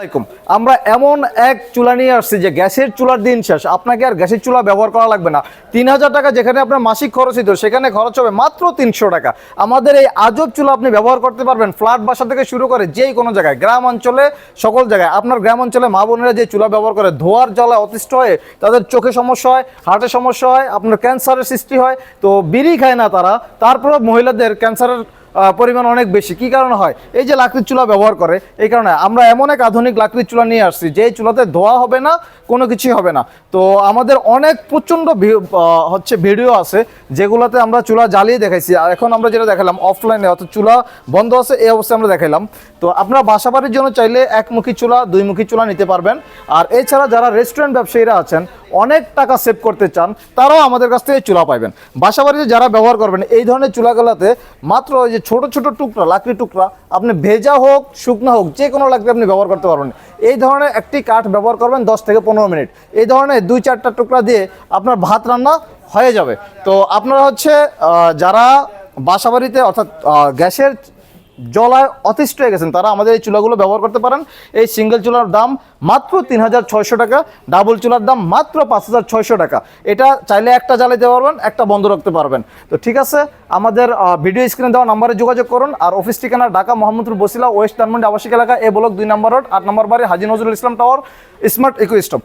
আসসালামাইকুম। আমরা এমন এক চুলা নিয়ে আসছি যে গ্যাসের চুলার দিন শেষ, আপনাকে আর গ্যাসের চুলা ব্যবহার করা লাগবে না। 3000 টাকা যেখানে আপনার মাসিক খরচ হতো সেখানে খরচ হবে মাত্র 300 টাকা। আমাদের এই আজব চুলা আপনি ব্যবহার করতে পারবেন ফ্ল্যাট বাসা থেকে শুরু করে যেই কোনো জায়গায়, গ্রাম অঞ্চলে, সকল জায়গায়। আপনার গ্রাম অঞ্চলে মা বোনেরা যে চুলা ব্যবহার করে ধোয়ার জ্বালায় অতিষ্ঠ হয়ে তাদের চোখে সমস্যা হয়, হার্টের সমস্যা হয়, আপনার ক্যান্সারের সৃষ্টি হয়, তো বিড়ি খায় না তারা, তারপরে মহিলাদের ক্যান্সারের পরিমাণ অনেক বেশি। কি কারণে হয়? এই যে লাকড়ির চুলা ব্যবহার করে, এই কারণে আমরা এমন এক আধুনিক লাকড়ির চুলা নিয়ে আসছি যে চুলাতে ধোয়া হবে না, কোনো কিছুই হবে না। তো আমাদের অনেক প্রচণ্ড ভিডিও আছে যেগুলোতে আমরা চুলা জ্বালিয়ে দেখাইছি। আর এখন আমরা যেটা দেখালাম অফলাইনে, অর্থাৎ চুলা বন্ধ আছে এই অবস্থায় আমরা দেখাইলাম। তো আপনারা বাসাবাড়ির জন্য চাইলে একমুখী চুলা, দুইমুখী চুলা নিতে পারবেন। আর এছাড়া যারা রেস্টুরেন্ট ব্যবসায়ীরা আছেন, অনেক টাকা সেভ করতে চান, তারাও আমাদের কাছ থেকে চুলা পাইবেন। বাসাবাড়িতে যারা ব্যবহার করবেন এই ধরনের চুলাগুলোতে মাত্র ওই যে ছোট ছোট টুকরা, লাকড়ি টুকরা, আপনি ভেজা হোক শুকনা হোক যে কোনো লাকড়ি আপনি ব্যবহার করতে পারবেন। এই ধরনের একটি কাঠ ব্যবহার করবেন 10 থেকে 15 মিনিট। এই ধরনের 2-4টা টুকরা দিয়ে আপনার ভাত রান্না হয়ে যাবে। তো আপনারা যারা বাসাবাড়িতে অর্থাৎ গ্যাসের জ্বলায় অতিষ্ঠ হয়ে গেছেন, তারা আমাদের এই চুলাগুলো ব্যবহার করতে পারেন। এই সিঙ্গেল চুলার দাম মাত্র 3600 টাকা, ডাবল চুলার দাম মাত্র 5600 টাকা। এটা চাইলে একটা জ্বালাইতে পারবেন, একটা বন্ধ রাখতে পারবেন। তো ঠিক আছে, আমাদের ভিডিও স্ক্রিনে দেওয়া নাম্বারে যোগাযোগ করুন। আর অফিস ঠিকানা ঢাকা মোহাম্মদপুর বসিলা ওয়েস্ট ধানমন্ডি আবাসিক এলাকা, এ ব্লক 2 নম্বর রোড, 8 নম্বর বাড়ি, হাজী Nazrul Islam tower, smart eco stop.